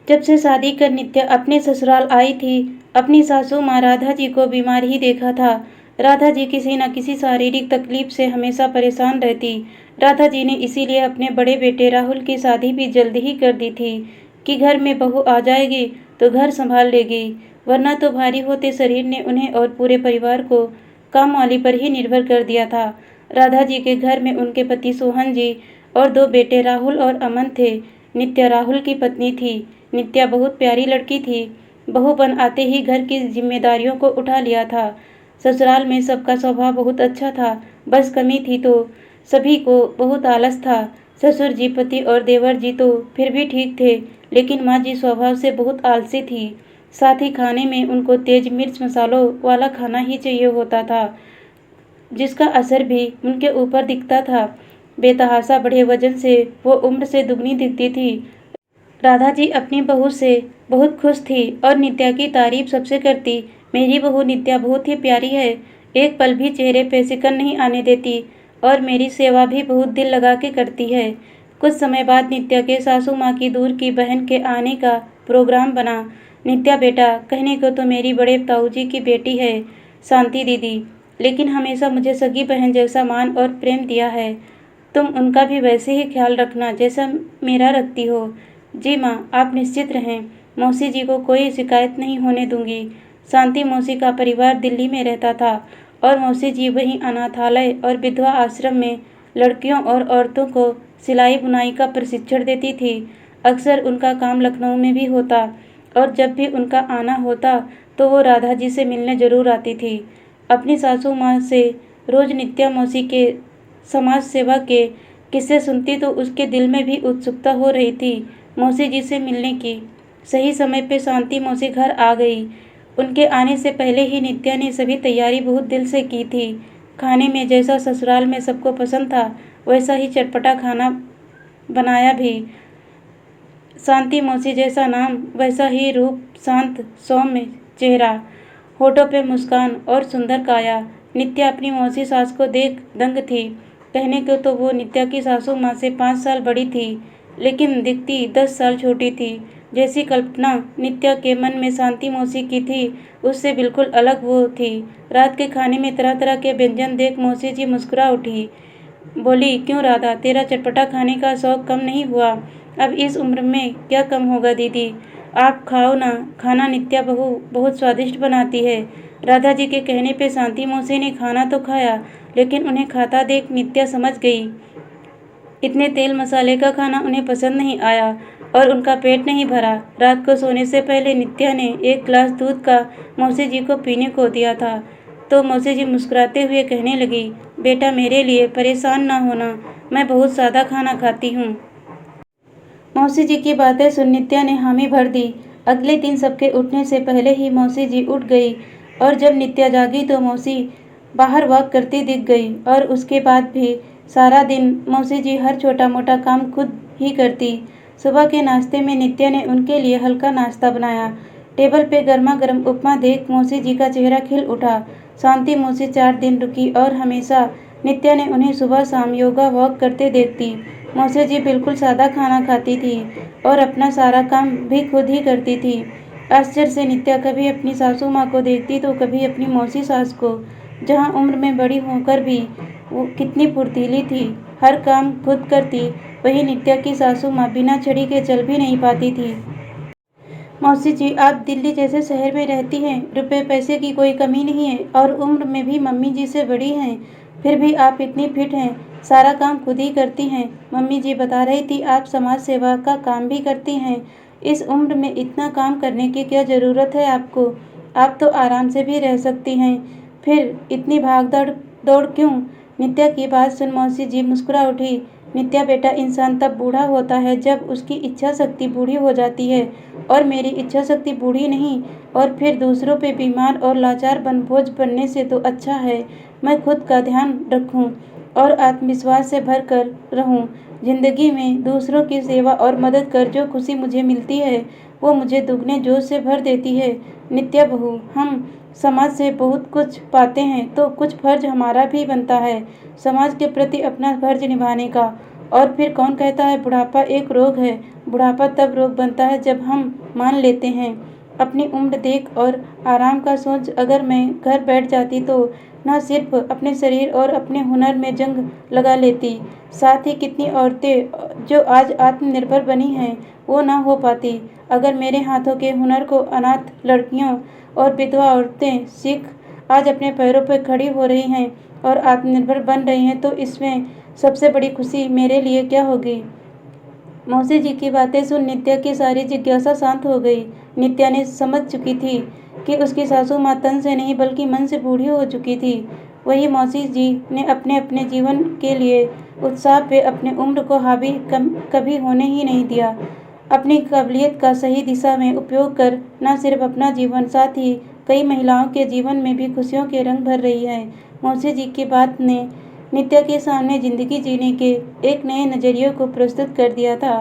जब से शादी कर नित्या अपने ससुराल आई थी, अपनी सासू माँ राधा जी को बीमार ही देखा था। राधा जी किसी न किसी शारीरिक तकलीफ से हमेशा परेशान रहती। राधा जी ने इसीलिए अपने बड़े बेटे राहुल की शादी भी जल्दी ही कर दी थी कि घर में बहू आ जाएगी तो घर संभाल लेगी, वरना तो भारी होते शरीर ने उन्हें और पूरे परिवार को काम वाली पर ही निर्भर कर दिया था। राधा जी के घर में उनके पति सोहन जी और दो बेटे राहुल और अमन थे। नित्या राहुल की पत्नी थी। नित्या बहुत प्यारी लड़की थी। बहू बन आते ही घर की जिम्मेदारियों को उठा लिया था। ससुराल में सबका स्वभाव बहुत अच्छा था, बस कमी थी तो सभी को बहुत आलस था। ससुर जी, पति और देवर जी तो फिर भी ठीक थे, लेकिन माँ जी स्वभाव से बहुत आलसी थी। साथ ही खाने में उनको तेज मिर्च मसालों वाला खाना ही चाहिए होता था, जिसका असर भी उनके ऊपर दिखता था। बेतहाशा बढ़े वजन से वो उम्र से दुगनी दिखती थी। राधा जी अपनी बहू से बहुत खुश थी और नित्या की तारीफ सबसे करती। मेरी बहू नित्या बहुत ही प्यारी है, एक पल भी चेहरे पे सिकन नहीं आने देती और मेरी सेवा भी बहुत दिल लगा के करती है। कुछ समय बाद नित्या के सासू माँ की दूर की बहन के आने का प्रोग्राम बना। नित्या बेटा, कहने को तो मेरी बड़े ताऊजी की बेटी है शांति दीदी, लेकिन हमेशा मुझे सगी बहन जैसा मान और प्रेम दिया है। तुम उनका भी वैसे ही ख्याल रखना जैसा मेरा रखती हो। जी माँ, आप निश्चित रहें, मौसी जी को कोई शिकायत नहीं होने दूंगी। शांति मौसी का परिवार दिल्ली में रहता था और मौसी जी वहीं अनाथालय और विधवा आश्रम में लड़कियों और औरतों को सिलाई बुनाई का प्रशिक्षण देती थी। अक्सर उनका काम लखनऊ में भी होता और जब भी उनका आना होता तो वो राधा जी से मिलने जरूर आती थी। अपनी सासू माँ से रोज नित्या मौसी के समाज सेवा के किस्से सुनती तो उसके दिल में भी उत्सुकता हो रही थी मौसी जी से मिलने की। सही समय पे शांति मौसी घर आ गई। उनके आने से पहले ही नित्या ने सभी तैयारी बहुत दिल से की थी। खाने में जैसा ससुराल में सबको पसंद था वैसा ही चटपटा खाना बनाया भी। शांति मौसी जैसा नाम वैसा ही रूप, शांत सौम्य चेहरा, होठों पे मुस्कान और सुंदर काया। नित्या अपनी मौसी सास को देख दंग थी। कहने को तो वो नित्या की सासू माँ से 5 साल बड़ी थी, लेकिन दिखती 10 साल छोटी थी। जैसी कल्पना नित्या के मन में शांति मौसी की थी, उससे बिल्कुल अलग वो थी। रात के खाने में तरह तरह के व्यंजन देख मौसी जी मुस्कुरा उठी। बोली, क्यों राधा, तेरा चटपटा खाने का शौक कम नहीं हुआ? अब इस उम्र में क्या कम होगा दीदी, आप खाओ ना। खाना नित्या बहू बहुत स्वादिष्ट बनाती है। राधा जी के कहने पे शांति मौसी ने खाना तो खाया, लेकिन उन्हें खाता देख नित्या समझ गई इतने तेल मसाले का खाना उन्हें पसंद नहीं आया और उनका पेट नहीं भरा। रात को सोने से पहले नित्या ने 1 गिलास दूध का मौसी जी को पीने को दिया था तो मौसी जी मुस्कुराते हुए कहने लगी, बेटा मेरे लिए परेशान ना होना, मैं बहुत सादा खाना खाती हूँ। मौसी जी की बातें सुन नित्या ने हामी भर दी। अगले दिन सबके उठने से पहले ही मौसी जी उठ गई और जब नित्या जागी तो मौसी बाहर वॉक करती दिख गई और उसके बाद भी सारा दिन मौसी जी हर छोटा मोटा काम खुद ही करती। सुबह के नाश्ते में नित्या ने उनके लिए हल्का नाश्ता बनाया। टेबल पे गर्मा गर्म उपमा देख मौसी जी का चेहरा खिल उठा। शांति मौसी 4 दिन रुकी और हमेशा नित्या ने उन्हें सुबह शाम योगा वॉक करते देखती। मौसी जी बिल्कुल सादा खाना खाती थी और अपना सारा काम भी खुद ही करती थी। आश्चर्य से नित्या कभी अपनी सासू माँ को देखती तो कभी अपनी मौसी सास को। जहाँ उम्र में बड़ी होकर भी वो कितनी फुर्तीली थी, हर काम खुद करती, वहीं नित्या की सासू माँ बिना छड़ी के चल भी नहीं पाती थी। मौसी जी, आप दिल्ली जैसे शहर में रहती हैं, रुपए पैसे की कोई कमी नहीं है और उम्र में भी मम्मी जी से बड़ी हैं, फिर भी आप इतनी फिट हैं, सारा काम खुद ही करती हैं। मम्मी जी बता रही थी आप समाज सेवा का काम भी करती हैं। इस उम्र में इतना काम करने की क्या ज़रूरत है आपको? आप तो आराम से भी रह सकती हैं, फिर इतनी भाग दौड़ दौड़ क्यों? नित्या की बात सुन मौसी जी मुस्कुरा उठी। नित्या बेटा, इंसान तब बूढ़ा होता है जब उसकी इच्छा शक्ति बूढ़ी हो जाती है और मेरी इच्छा शक्ति बूढ़ी नहीं, और फिर दूसरों पे बीमार और लाचार बन बोझ बनने से तो अच्छा है मैं खुद का ध्यान रखूं और आत्मविश्वास से भर कर रहूं। जिंदगी में दूसरों की सेवा और मदद कर जो खुशी मुझे मिलती है वो मुझे दुगने जोश से भर देती है। नित्या बहू, हम समाज से बहुत कुछ पाते हैं तो कुछ फर्ज हमारा भी बनता है समाज के प्रति अपना फर्ज निभाने का। और फिर कौन कहता है बुढ़ापा एक रोग है। बुढ़ापा तब रोग बनता है जब हम मान लेते हैं। अपनी उम्र देख और आराम का सोच अगर मैं घर बैठ जाती तो न सिर्फ अपने शरीर और अपने हुनर में जंग लगा लेती, साथ ही कितनी औरतें जो आज आत्मनिर्भर बनी हैं वो ना हो पाती अगर मेरे हाथों के हुनर को अनाथ लड़कियों और विधवा औरतें सीख आज अपने पैरों पर खड़ी हो रही हैं और आत्मनिर्भर बन रही हैं तो इसमें सबसे बड़ी खुशी मेरे लिए क्या होगी। मौसी जी की बातें सुन नित्या की सारी जिज्ञासा शांत हो गई। नित्या ने समझ चुकी थी कि उसकी सासू माँ तन से नहीं बल्कि मन से बूढ़ी हो चुकी थी। वही मौसी जी ने अपने अपने जीवन के लिए उत्साह पे अपने उम्र को हावी कभी होने ही नहीं दिया। अपनी काबिलियत का सही दिशा में उपयोग कर न सिर्फ अपना जीवन साथ ही कई महिलाओं के जीवन में भी खुशियों के रंग भर रही है। मौसी जी की बात ने नित्या के सामने जिंदगी जीने के एक नए नजरिए को प्रस्तुत कर दिया था।